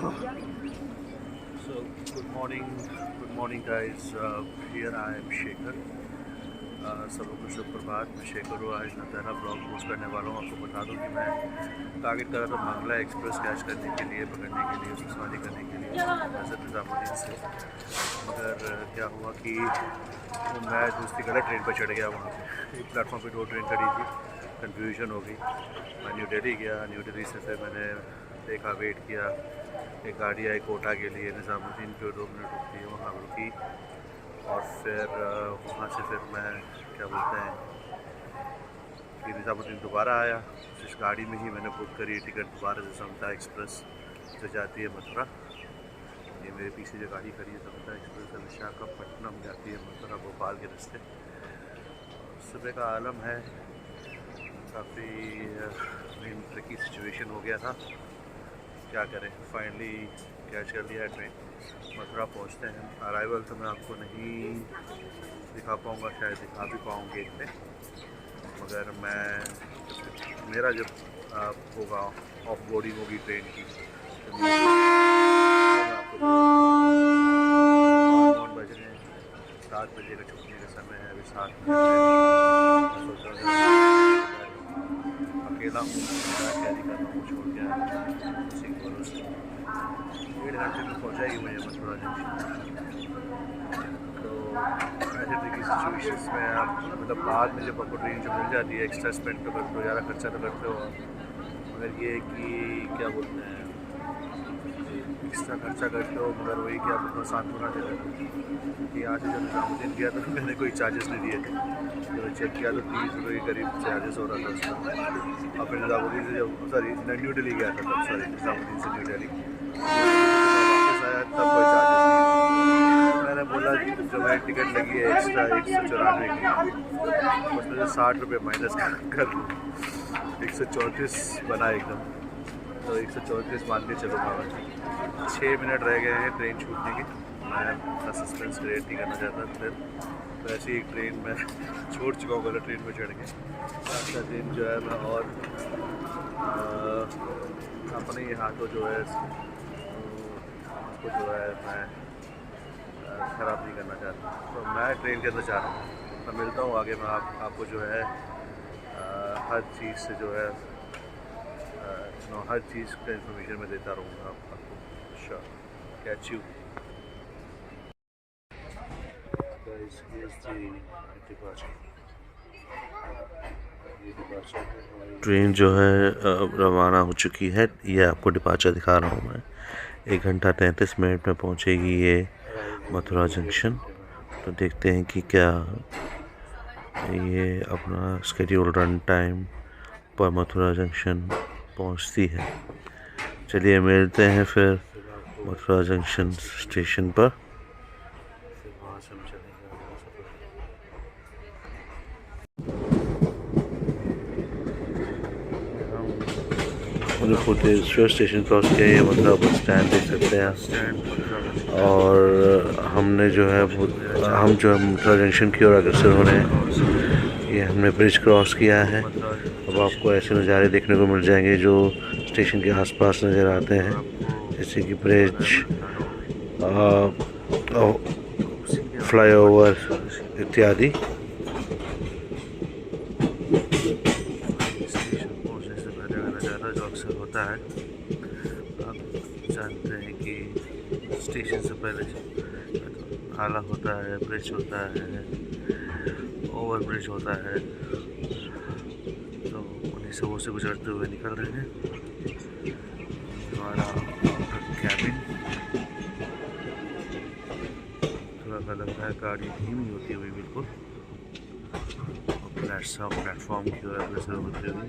So good morning guys. Here I am Shekhar. सबको सुप्रभात। मैं शेखर हूँ। आज नज़ारा ब्लॉग पोस्ट करने वाला हूँ। आपको बता दूँ कि मैं टारगेट कर रहा था मंगला एक्सप्रेस कैच करने के लिए, पकड़ने के लिए, उसमें सवारी करने के लिए हज़रत निज़ामुद्दीन से। मगर क्या हुआ कि मैं दूसरी गलत ट्रेन पर चढ़ गया। वहाँ पे एक प्लेटफॉर्म पे 2 ट्रेन खड़ी थी, कन्फ्यूजन हो गई। मैं न्यू दिल्ली गया। न्यू दिल्ली से फिर मैंने देखा, वेट किया, एक गाड़ी आई कोटा के लिए, निज़ामुद्दीन पे 2 मिनट रुकती है, वहाँ रुकी। और फिर वहाँ से फिर मैं क्या बोलते हैं कि निज़ामुद्दीन दोबारा आया। जिस गाड़ी में ही मैंने बुक करी टिकट दोबारा से समता एक्सप्रेस जो जाती है मथुरा। ये मेरे पीछे जो गाड़ी खड़ी है समता एक्सप्रेस है, विशाखापट्टनम जाती है मथुरा भोपाल के रास्ते। सुबह का आलम है, काफ़ी ट्रिकी सिचुएशन हो गया था। क्या करें, फाइनली कैच कर लिया है ट्रेन। मथुरा पहुंचते हैं। अराइवल तो मैं आपको नहीं दिखा पाऊँगा, शायद दिखा भी पाऊँ गेट पे, मगर मेरा जब होगा ऑफ बोर्डिंग होगी ट्रेन की तो मैं आपको 9 बज रहे हैं, 7 बजे का छुट्टी का समय है। अभी 7 मिनट अकेला हूँ, कैरी कर रहा हूँ, छोड़ के उसी के भरोसे 1.5 घंटे में पहुँचाएगी मुझे मथुरा जंक्शन। तो ऐसे ट्रिकी सिचुएशंस में आप मतलब बाद में जब आपको ट्रेन जो मिल जाती है, एक्स्ट्रा स्पेंड तो करते हो, ज़्यादा खर्चा तो करते हो, मगर ये कि क्या बोलते हैं, एक्स्ट्रा खर्चा करते हो मगर वही कि आप अपना सांत्वना दे देते हो। कि यहाँ से जब निज़ामुद्दीन गया तो मैंने कोई चार्जेस नहीं दिए थे, तो चेक किया तो 30 रुपये के करीब चार्जेस हो रहा था उसका। और फिर निज़ामुद्दीन से जब न्यू दिल्ली गया था तब, निज़ामुद्दीन से न्यू दिल्ली वापस आया तब कोई चार्जेस नहीं। मैंने बोला जो मेरी टिकट लगी है एक्स्ट्रा 194 की, उसमें से 60 रुपये माइनस कर लूँ, 134 बना एकदम। तो 134 मान के चलूँगा मैं। 6 मिनट रह गए हैं ट्रेन छूटने के। मैं अपना सस्पेंस क्रिएट नहीं करना चाहता। फिर तो ऐसी एक ट्रेन में छूट चुका हूँ, गलत ट्रेन में चढ़ के। अच्छा दिन जो है मैं और अपने ही हाथों जो है उसको जो है मैं ख़राब नहीं करना चाहता। तो मैं ट्रेन के अंदर जा रहा हूँ। मैं मिलता हूँ आगे। मैं आपको जो है हर चीज़ से जो है हर चीज़ का इंफॉर्मेशन मैं देता रहूँगा आपको। Sure, catch you guys. Train जो है रवाना हो चुकी है। ये आपको डिपार्चर दिखा रहा हूँ मैं। 1 घंटा 33 मिनट में पहुँचेगी ये मथुरा जंक्शन। तो देखते हैं कि क्या ये अपना स्केड्यूल रन टाइम पर मथुरा जंक्शन पहुँचती है। चलिए मिलते हैं फिर मथुरा जंक्शन स्टेशन पर। मधुपुर स्टेशन क्रॉस किया, ये मथुरा बस स्टैंड देख सकते हैं। और हमने जो है हम जो है मथुरा जंक्शन की ओर अग्रसर हो रहे हैं। ये हमने ब्रिज क्रॉस किया है। अब आपको ऐसे नज़ारे देखने को मिल जाएंगे जो स्टेशन के आसपास नज़र आते हैं, जैसे कि ब्रिज, फ्लाईओवर इत्यादि। जो अक्सर होता है, आप जानते हैं कि स्टेशन से पहले नाला होता है, ब्रिज होता है, ओवर ब्रिज होता है। तो उन्हीं सबों से गुजरते हुए निकल रहे हैं। हमारा कैबिन थोड़ा सा लग रहा है, गाड़ी धीमी होती हुई बिल्कुल प्लेटफॉर्म की ओर अग्रसर होते हुए।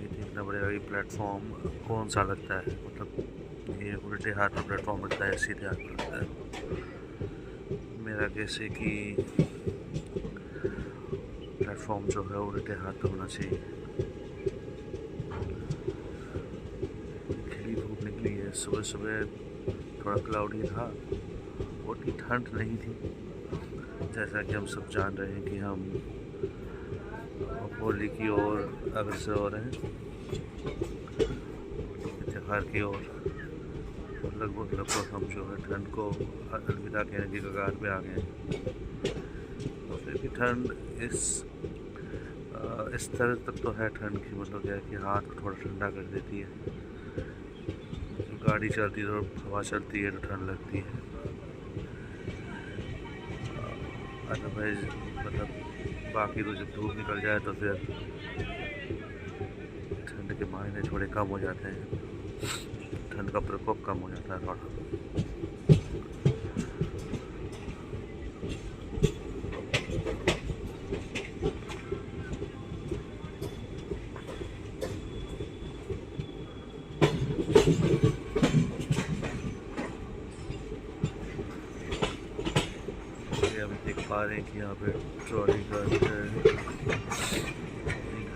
देखना पड़ेगा कि प्लेटफॉर्म कौन सा लगता है, मतलब ये उल्टे हाथ में प्लेटफॉर्म लगता है, सीधे हाथ में लगता है। मेरा जैसे कि प्लेटफॉर्म जो है उल्टे हाथ में होना चाहिए। खिली धूप निकली है। सुबह सुबह थोड़ा क्लाउडी था, उतनी ठंड नहीं थी। जैसा कि हम सब जान रहे हैं कि हम होली की ओर अग्रसर हो रहे हैं, त्योहार की ओर। लगभग हम जो है ठंड को अलविदा कहने की कगार पे आ गए हैं। तो फिर भी ठंड इस तरह तक तो है ठंड की, मतलब क्या है कि हाथ को थोड़ा ठंडा कर देती है। तो गाड़ी चलती है तो हवा चलती है तो ठंड लगती है। अदरवाइज मतलब बाकी तो जब धूप निकल जाए तो फिर ठंड के मायने थोड़े कम हो जाते हैं, ठंड का प्रकोप कम हो जाता है थोड़ा। अभी देख पा रहे हैं कि यहाँ पे ट्रॉली का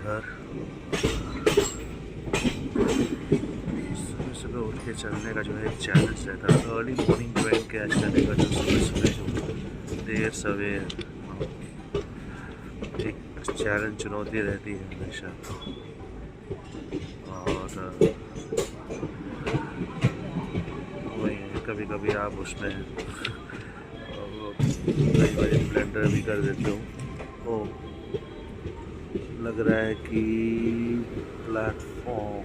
घर सुबह उठ के चलने का जो है एक चैलेंज रहता है। अर्ली मॉर्निंग ट्रेन कैच करने का जो सुबह जो देर सवेर एक चैलेंज चुनौती रहती है हमेशा। और वही कभी कभी आप उसमें कई बार ब्लेंडर भी कर देते हो। ओ लग रहा है कि प्लेटफॉर्म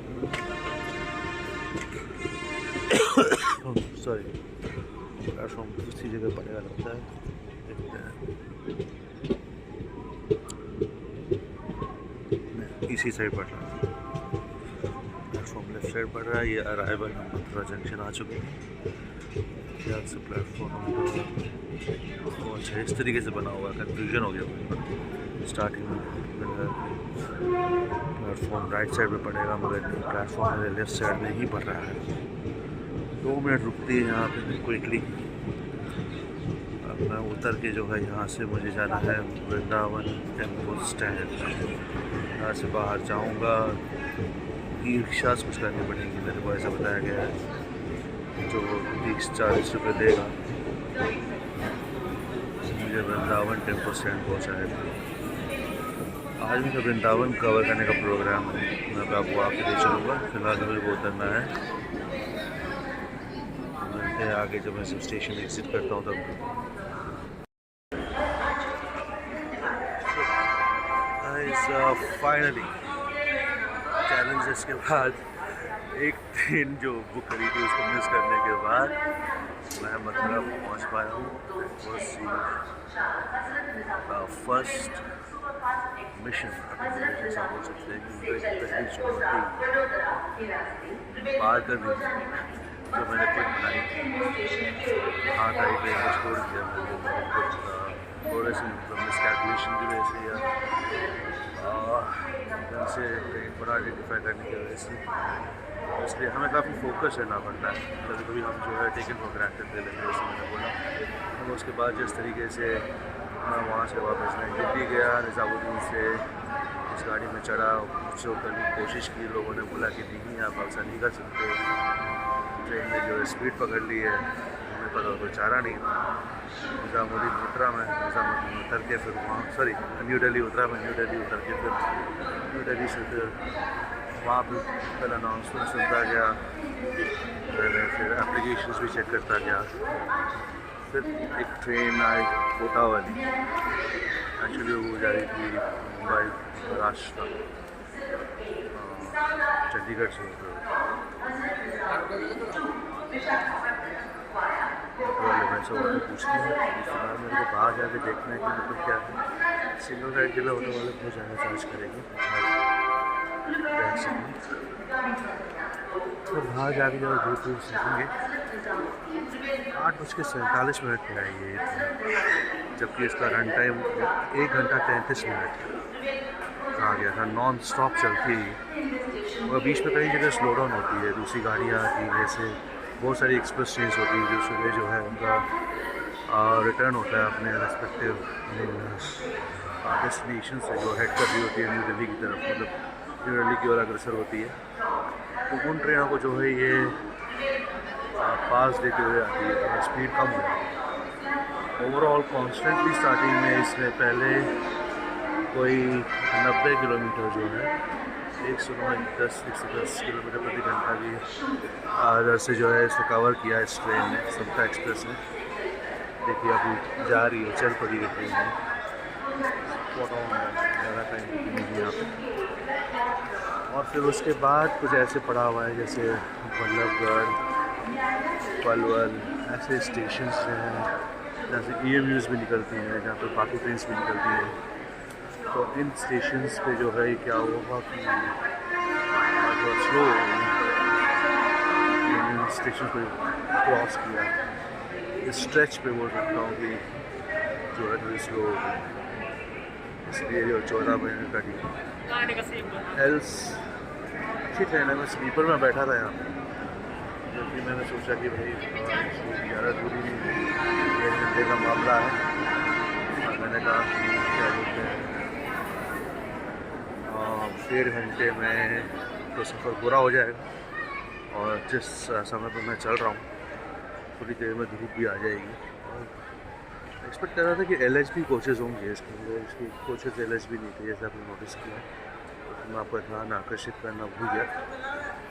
दूसरी जगह पड़ेगा लगता है, देखते हैं। इसी साइड पड़ रहा है, प्लेटफॉर्म लेफ्ट साइड पड़ रहा है। ये अराइवल हम मथुरा जंक्शन आ चुके हैं। ख्याल से प्लेटफॉर्म तो अच्छा इस तरीके से बना हुआ है, कन्फ्यूजन हो गया स्टार्टिंग में। प्लेटफॉर्म राइट साइड में पड़ेगा मगर प्लेटफॉर्म मेरे लेफ्ट साइड में ही पड़ रहा है। 2 मिनट रुकती है यहाँ पे क्विकली। अब मैं उतर के जो है यहाँ से मुझे जाना है वृंदावन टेम्पल स्टैंड। यहाँ से बाहर जाऊँगा, ई रिक्शास कुछ करनी पड़ेगी, मेरे को ऐसा बताया गया है, जो 30-40 रुपये देगा मुझे वृंदावन टेम्पल स्टैंड पहुँचाएगा। आज भी वृंदावन कवर करने का प्रोग्राम है, मैं आपको आके ले चलूँगा। फिलहाल मुझे वो उतरना है, आगे जब मैं सब स्टेशन एग्जिट करता हूँ तब। फाइनली चैलेंजेस के बाद एक ट्रेन जो बुक करी थी उसको मिस करने के बाद मैं मथुरा पहुँच पाया हूँ। फर्स्ट मिशन ऐसा बोल सकते हैं कि पहली चुनौती पार कर दी जो मैंने खुद बनाई थी। हाथ आई पे यहाँ छोड़ दिया मैंने कुछ थोड़े से मिसकैलकुलेशन की वजह से या ढंग से बड़ा आइडेंटिफाई करने की वजह से, इसलिए हमें काफ़ी फोकस रहना पड़ता है। कभी कभी हम जो है टेकन फॉर ग्रांटेड ले लेंगे, जैसे मैंने बोला। हम उसके बाद जिस तरीके से मैं वहाँ से वापस नई दिल्ली गया, निज़ामुद्दीन से इस गाड़ी में चढ़ा, मुझसे उतरने की कोशिश की, लोगों ने बोला कि नहीं आप ऐसा नहीं कर सकते, ट्रेन ने जो है स्पीड पकड़ ली है। हमें पता कोई चारा नहीं था। निज़ामुद्दीन उतरा मैं, निज़ामुद्दीन उतर के फिर वहाँ न्यू दिल्ली उतरा मैं, न्यू दिल्ली उतर के फिर न्यू दिल्ली से फिर वहाँ पर कल अनाउंसमेंट सुनता गया, फिर एप्लीकेशंस भी चेक करता गया। फिर एक ट्रेन आई कोटा वाली, एक्चुअली वो जा रही थी मुंबई महाराष्ट्र, चंडीगढ़ से मैं सब पूछती हूँ। फिलहाल मेरे को बाहर जाके देखना है कि मतलब क्या है, सिंगल राइड के लिए ऑटो वाले बहुत ज़्यादा चार्ज करेंगे। तो बाहर जाके जब दूर सीखेंगे 8:47 पर आएगी, जबकि इसका रन टाइम 1 घंटा 33 मिनट आ गया था। नॉन स्टॉप चलती है और बीच में कई जगह स्लो डाउन होती है, दूसरी गाड़ियाँ आती हैं, जैसे बहुत सारी एक्सप्रेस ट्रेन होती है जो सुबह जो है उनका रिटर्न होता है अपने रेस्पेक्टिव डेस्टिनेशन से, जो हेड कर रही होती है न्यू दिल्ली की तरफ, मतलब न्यू दिल्ली की ओर अग्रसर होती है। तो उन ट्रेनों को जो है ये पास देते हुए आती है, तो स्पीड कम हो जाती है। ओवरऑल कॉन्स्टेंटली स्टार्टिंग में इसने पहले कोई 90 किलोमीटर जो है 110 किलोमीटर प्रति घंटा की दर से जो है इसको कवर किया इस ट्रेन ने, समता एक्सप्रेस ने। देखिए अभी जा रही है, चल पड़ी है ट्रेन में। ज़्यादा टाइम नहीं है यहाँ पे। और फिर उसके बाद कुछ ऐसे पड़ा हुआ है जैसे बल्लभगढ़, पलवल, ऐसे स्टेशन हैं जहाँ से EMUs भी निकलती हैं, जहाँ पर बाकी ट्रेन भी निकलती हैं। तो इन स्टेशंस पे जो है क्या हुआ कि बहुत स्लो इन स्टेशन पे क्रॉस किया, इस स्ट्रेच पे बोल सकता हूँ कि जो है थोड़ी स्लो हो गई, इसलिए जो 14 महीने का डी एल्स अच्छी ट्रेन है। मैं स्लीपर में बैठा था यहाँ, क्योंकि मैंने सोचा कि भाई ज़्यादा दूरी नहीं, 1 घंटे का मामला है। और मैंने कहा कि क्या बोलते हैं 1.5 घंटे में तो सफ़र पूरा हो जाएगा। और जिस समय पर मैं चल रहा हूँ थोड़ी देर में धूप भी आ जाएगी। और एक्सपेक्ट कर रहा था कि LHB कोचेज़ होंगे, इसकी कोचेज़ LHB नहीं थे, जैसे आपने नोटिस किया। तो मैं आपका ध्यान आकर्षित करना भूल गया,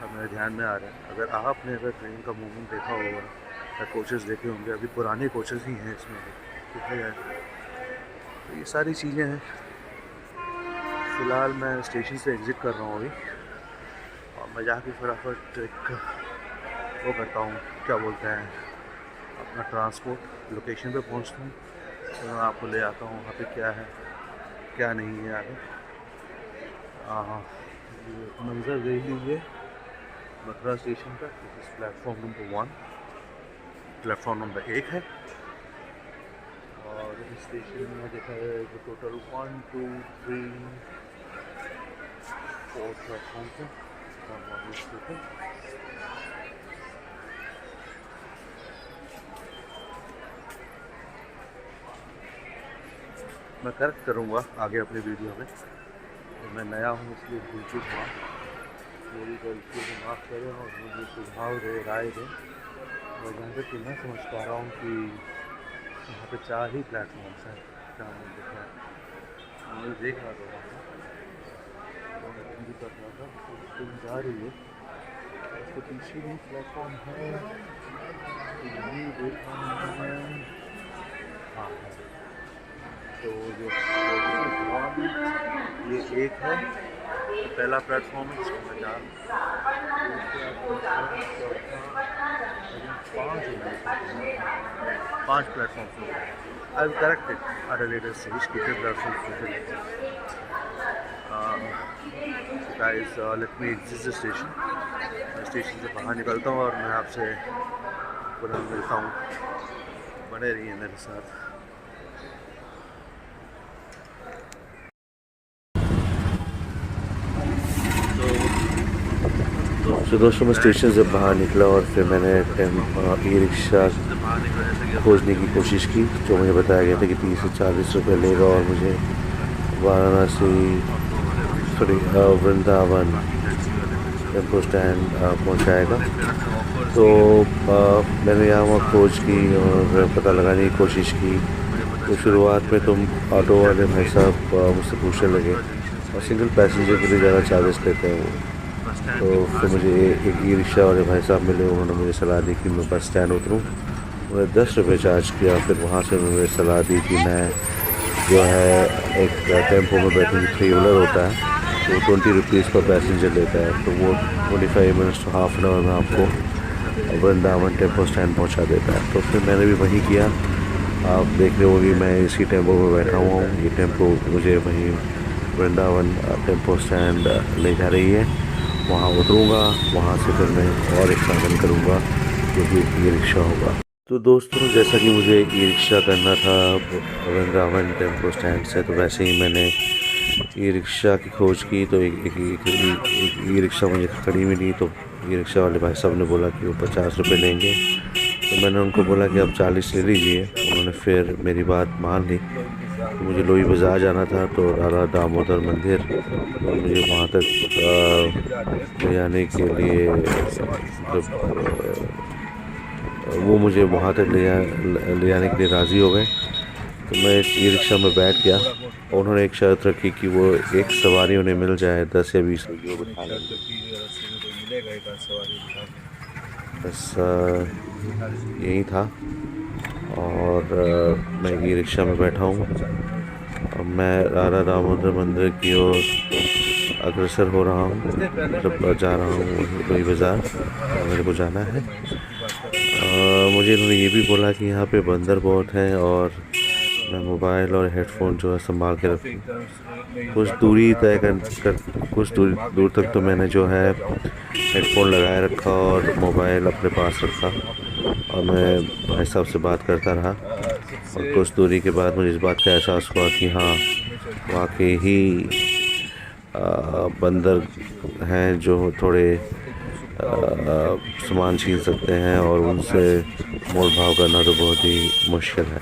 अब मेरे ध्यान में आ रहा है। अगर आपने ट्रेन का मूवमेंट देखा होगा या कोचेज़ देखे होंगे, अभी पुराने कोचेज़ ही हैं इसमें देखा जाए तो ये सारी चीज़ें हैं। फ़िलहाल मैं स्टेशन से एग्ज़िट कर रहा हूँ अभी, और मैं जाके फटाफट एक वो करता हूँ, क्या बोलते हैं, अपना ट्रांसपोर्ट लोकेशन पे पहुँचता हूँ, तो मैं आपको ले आता हूँ वहाँ पे क्या है क्या नहीं है आगे। मंजर देख लीजिए मथुरा स्टेशन का। This platform number 1, platform number 1 है। और इस स्टेशन में देखा जाए तो टोटल 1, 2, 3, 4 प्लेटफॉर्म है। मैं करेक्ट करूँगा आगे अपने वीडियो में, तो मैं नया हूँ इसलिए भूल चुक हुआ, मेरी गलती को माफ़ करें और मुझे सुझाव दे, राय दें। और जहाँ तक कि मैं समझ पा रहा हूँ कि यहाँ पे 4 ही प्लेटफॉर्म्स हैं जहाँ मैंने देखा है। मुझे देख रहा था तो मैं भी कर रहा था, ट्रेन जा रही है, उसके पीछे भी प्लेटफॉर्म है, यही देख रहा हूँ। हाँ, तो जो ये 1 है, तो पहला प्लेटफॉर्म है जिसको मैं जा रहा हूँ। 5 platform I will correct it at a later stage, कितने platform guys. Let me exit the station. मैं स्टेशन से बाहर निकलता हूँ और मैं आपसे पुनः मिलता हूँ, बने रहिए मेरे साथ। तो दोस्तों मैं स्टेशन से बाहर निकला और फिर मैंने ई-रिक्शा खोजने की कोशिश की, जो मुझे बताया गया था कि 30 से 40 रुपये लेगा और मुझे वाराणसी वृंदावन टेम्पो स्टैंड पहुंचाएगा। तो मैंने यहाँ वहाँ खोज की और पता लगाने की कोशिश की। तो शुरुआत में तुम ऑटो वाले भाई साहब मुझसे पूछने लगे और सिंगल पैसेंजर के लिए ज़्यादा चार्जेस लेते हैं वो। तो फिर मुझे एक ई-रिक्शा वाले भाई साहब मिले, उन्होंने मुझे सलाह दी कि मैं बस स्टैंड उतरूँ। उन्होंने 10 रुपये चार्ज किया। फिर वहाँ से उन्होंने सलाह दी कि मैं जो है एक टेम्पो में बैठूँ, 3 व्हीलर होता है, तो 20 रुपीज़ पर पैसेंजर लेता है। तो वो 25 minutes to half an hour में आपको वृंदावन टेम्पो स्टैंड पहुँचा देता है। तो फिर मैंने भी वही किया। आप देख रहे होंगे मैं इसी टेम्पो में बैठा हुआ हूँ। ये टेम्पो मुझे वहीं वृंदावन टेम्पो स्टैंड ले जा रही है। वहाँ उतरूँगा, वहाँ से फिर मैं और एक साधन करूँगा जो कि ई-रिक्शा होगा। तो दोस्तों जैसा कि मुझे ई-रिक्शा करना था वृंदावन टेम्पो स्टैंड से, तो वैसे ही मैंने ई-रिक्शा की खोज की। तो एक ई-रिक्शा मुझे खड़ी मिली। तो ई-रिक्शा वाले भाई साहब ने बोला कि वो 50 रुपये लेंगे। तो मैंने उनको बोला कि आप 40 ले लीजिए। उन्होंने फिर मेरी बात मान ली। तो मुझे लोई बाज़ार जाना था, तो राधा दामोदर मंदिर, और मुझे वहाँ तक ले जाने के लिए मतलब वो मुझे वहाँ तक ले जाने के लिए राज़ी हो गए। तो मैं ई रिक्शा में बैठ गया। उन्होंने एक शर्त रखी कि वो एक सवारी उन्हें मिल जाए 10 या 20 रुपये बिठा लेंगे। बस यही था। और मैं ई रिक्शा में बैठा हूँ। अब मैं राधा दामोदर मंदिर की ओर अग्रसर हो रहा हूँ, मतलब जा रहा हूँ लोई बाज़ार। मेरे को जाना है। मुझे इन्होंने ये भी बोला कि यहाँ पे बंदर बहुत हैं और मैं मोबाइल और हेडफोन जो है संभाल के रखूँ। कुछ दूरी तय कर कुछ दूर तक तो मैंने जो है हेडफोन लगाए रखा और मोबाइल अपने पास रखा और मैं भाई साहब से बात करता रहा। और कुछ दूरी के बाद मुझे इस बात का एहसास हुआ कि हाँ, वाकई ही बंदर हैं जो थोड़े सामान छीन सकते हैं और उनसे मोल भाव करना तो बहुत ही मुश्किल है।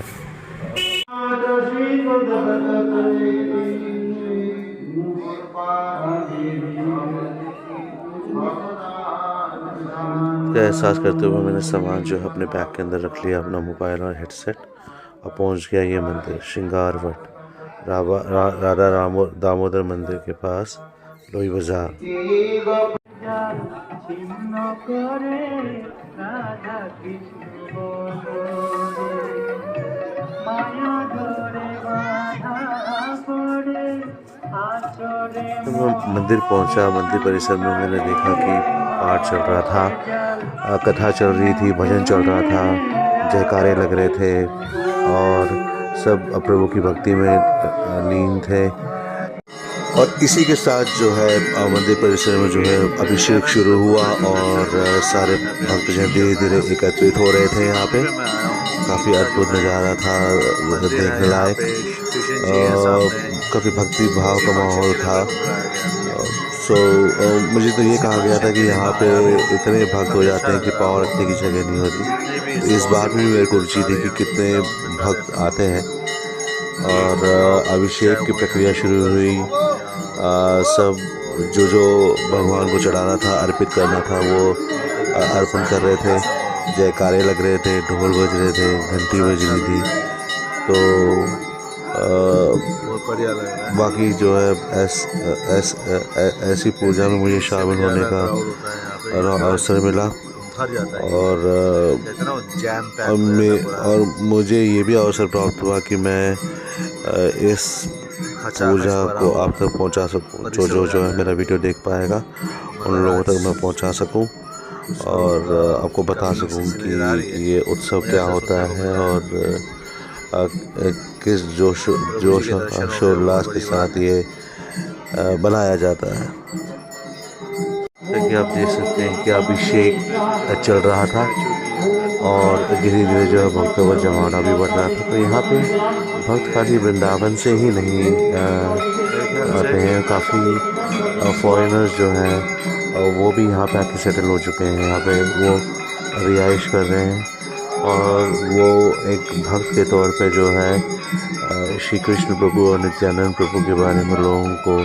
एहसास करते हुए मैंने सामान जो है अपने बैग के अंदर रख लिया, अपना मोबाइल और हेडसेट, और पहुंच गया ये मंदिर श्रृंगारवट, राधा दामोदर मंदिर के पास लोई बाज़ार। तो मैं मंदिर पहुंचा। मंदिर परिसर में मैंने देखा कि पाठ चल रहा था, कथा चल रही थी, भजन चल रहा था, जयकारे लग रहे थे और सब प्रभु की भक्ति में लीन थे। और इसी के साथ जो है मंदिर परिसर में जो है अभिषेक शुरू हुआ और सारे भक्तजन धीरे धीरे एकत्रित हो रहे थे। यहाँ पे काफ़ी अद्भुत नज़ारा था, देखने लायक। काफ़ी भक्ति भाव का माहौल था। मुझे तो ये कहा गया था कि यहाँ पे इतने भक्त हो जाते हैं कि पाँव रखने की जगह नहीं होती। तो इस बात में मेरे को रुचि थी कि कितने भक्त आते हैं। और अभिषेक की प्रक्रिया शुरू हुई। सब जो भगवान को चढ़ाना था, अर्पित करना था, वो अर्पण कर रहे थे। जयकारे लग रहे थे, ढोल बज रहे थे, घंटी बज रही थी। तो बाकी जो है ऐसी पूजा में मुझे शामिल होने का अवसर मिला। और मुझे ये भी अवसर प्राप्त हुआ कि मैं इस पूजा को आप तक पहुंचा सकूं। जो है मेरा वीडियो देख पाएगा उन लोगों तक मैं पहुंचा सकूं और आपको बता सकूं कि ये उत्सव क्या होता है और किस जोश हर्षोल्लास के साथ ये बनाया जाता है। कि आप देख सकते हैं कि अभिषेक चल रहा था और धीरे धीरे जो है भक्तों का जमावड़ा भी बढ़ रहा था। तो यहाँ पे भक्त खाली वृंदावन से ही नहीं आते हैं, काफ़ी फॉरेनर्स जो हैं वो भी यहाँ पे आके सेटल हो चुके हैं। यहाँ पे वो रिहाइश कर रहे हैं और वो एक भक्त के तौर पे जो है श्री कृष्ण प्रभु और नित्यानंद प्रभु के बारे में लोगों को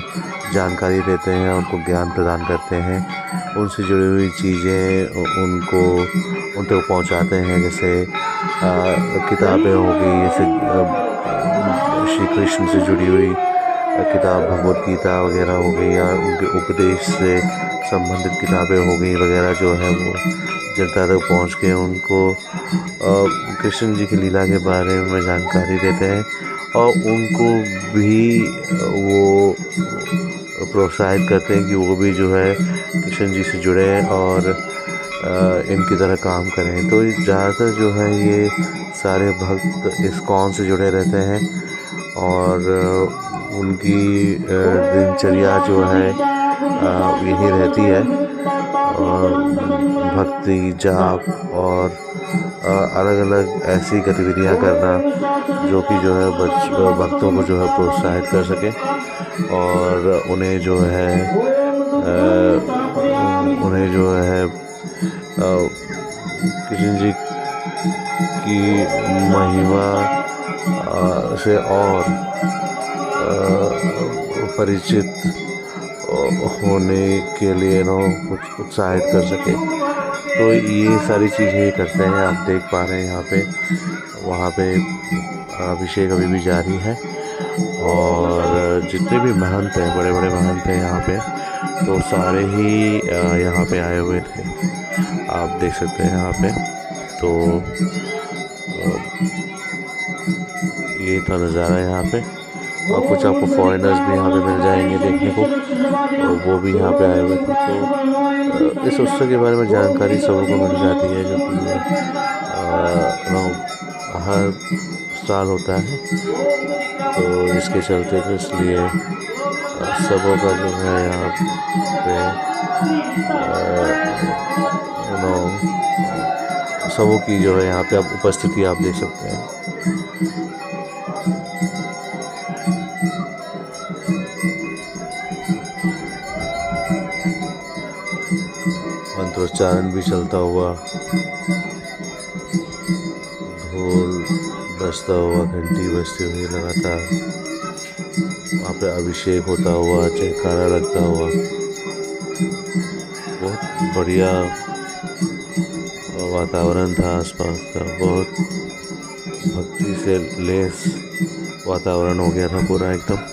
जानकारी देते हैं, उनको ज्ञान प्रदान करते हैं, उनसे जुड़ी हुई चीज़ें उन तक पहुँचाते हैं। जैसे किताबें हो गई, जैसे श्री कृष्ण से जुड़ी हुई किताब भगवद गीता वगैरह हो गई, या उनके उपदेश से संबंधित किताबें हो गई वगैरह, जो है वो जनता तक पहुँच के उनको कृष्ण जी की लीला के बारे में जानकारी देते हैं और उनको भी वो प्रोत्साहित करते हैं कि वो भी जो है कृष्ण जी से जुड़े और इनकी तरह काम करें। तो ज़्यादातर जो है ये सारे भक्त इस्कॉन से जुड़े रहते हैं और उनकी दिनचर्या जो है यही रहती है, भक्ति, जाप और अलग अलग ऐसी गतिविधियां करना जो कि जो है भक्तों को जो है प्रोत्साहित कर सके और उन्हें जो है कृष्ण जी की महिमा से और परिचित होने के लिए कुछ उत्साहित कर सके। तो ये सारी चीज़ें करते हैं, आप देख पा रहे हैं यहाँ पे। वहाँ पे अभिषेक अभी भी जारी है। और जितने भी महंत हैं, बड़े बड़े महंत हैं यहाँ पे, तो सारे ही यहाँ पे आए हुए थे। आप देख सकते हैं यहाँ पे। तो ये था नज़ारा यहाँ पे। और कुछ आपको फॉरेनर्स भी यहाँ पे मिल जाएंगे देखने को, और वो भी यहाँ पे आए हुए थे। तो इस उत्सव के बारे में जानकारी सबों को मिल जाती है, जो कि हर साल होता है। तो जिसके चलते, तो इसलिए सबों का जो है यहाँ पे सबों की जो है यहाँ पे आप उपस्थिति आप देख सकते हैं। मंत्रोच्चारण भी चलता हुआ, ढोल बजता हुआ, घंटी बजती हुई लगातार, वहाँ पे अभिषेक होता हुआ, जयकारा लगता हुआ, बहुत बढ़िया वातावरण था आसपास का। बहुत भक्ति से लेस वातावरण हो गया था पूरा एकदम।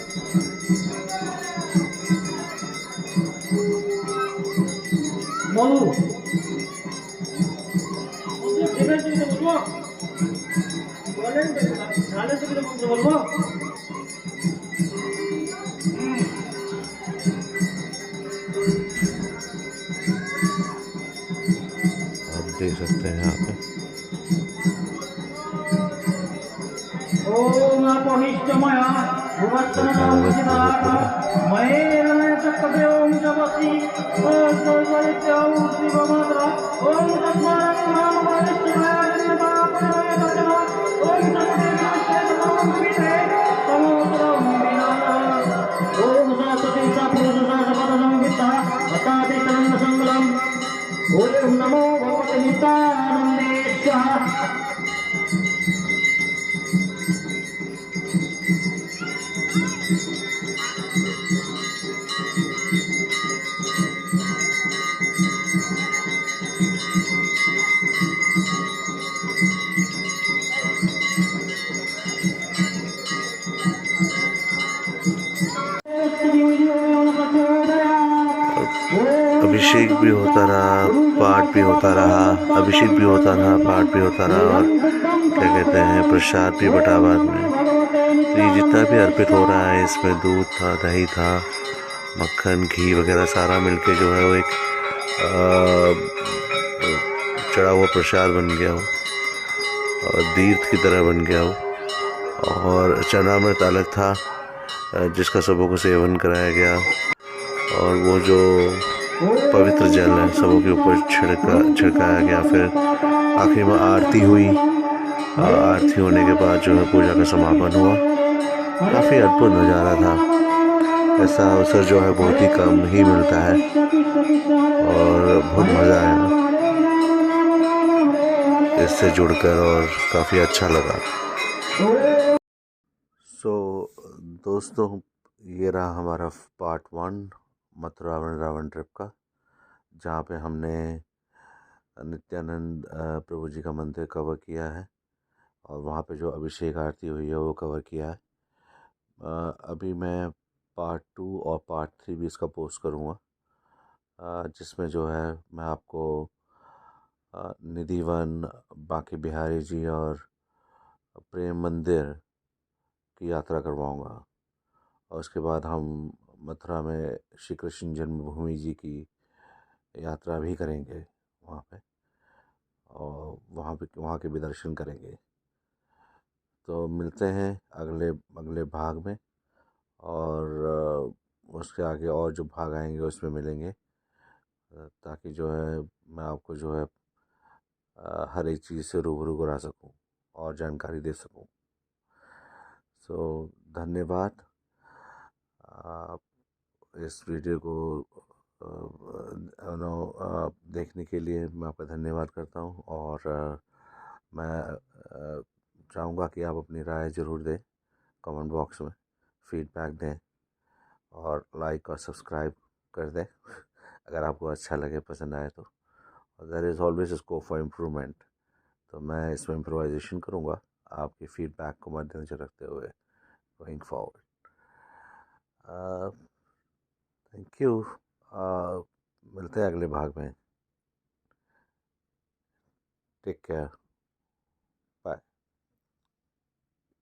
आप देख सकते हैं यहाँ पे। ओम नमो भगवते नित्यानंदेश्वर। अभिषेक भी होता रहा, पाठ भी होता रहा, अभिषेक भी होता रहा, पाठ भी होता रहा, और क्या कहते हैं, प्रसाद भी बटा बाद में। तो ये जितना भी अर्पित हो रहा है, इसमें दूध था, दही था, मक्खन, घी वगैरह सारा मिलके जो है वो एक चढ़ा हुआ प्रसाद बन गया हो, और तीर्थ की तरह बन गया हो। और चरणामृत अलग था, जिसका सबों को सेवन कराया गया। और वो जो पवित्र जल है सबों के ऊपर छिड़काया गया। फिर आखिर में आरती हुई। आरती होने के बाद जो है पूजा का समापन हुआ। काफ़ी अद्भुत नज़ारा था। ऐसा अवसर जो है बहुत ही कम ही मिलता है, और बहुत मज़ा आया इससे जुड़कर, और काफ़ी अच्छा लगा। दोस्तों, ये रहा हमारा पार्ट 1 मथुरा वृंदावन ट्रिप का, जहाँ पे हमने नित्यानंद प्रभु जी का मंदिर कवर किया है, और वहाँ पे जो अभिषेक आरती हुई है वो कवर किया है। अभी मैं पार्ट 2 और पार्ट 3 भी इसका पोस्ट करूँगा, जिसमें जो है मैं आपको निधिवन, बांके बिहारी जी और प्रेम मंदिर की यात्रा करवाऊँगा। और उसके बाद हम मथुरा में श्री कृष्ण जन्मभूमि जी की यात्रा भी करेंगे वहाँ पे, और वहाँ के भी दर्शन करेंगे। तो मिलते हैं अगले भाग में, और उसके आगे और जो भाग आएंगे उसमें मिलेंगे, ताकि जो है मैं आपको जो है हर एक चीज़ से रूबरू करा सकूं और जानकारी दे सकूं। धन्यवाद। आप इस वीडियो को देखने के लिए मैं आपका धन्यवाद करता हूं, और मैं चाहूँगा कि आप अपनी राय ज़रूर दें कमेंट बॉक्स में, फीडबैक दें, और लाइक और सब्सक्राइब कर दें अगर आपको अच्छा लगे, पसंद आए तो। There is always scope for improvement. तो मैं इसमें इम्प्रोवाइजेशन करूँगा, आपके फीडबैक को मद्देनजर रखते हुए गोइंग फॉरवर्ड। Thank you. मिलते हैं अगले भाग में। Take care.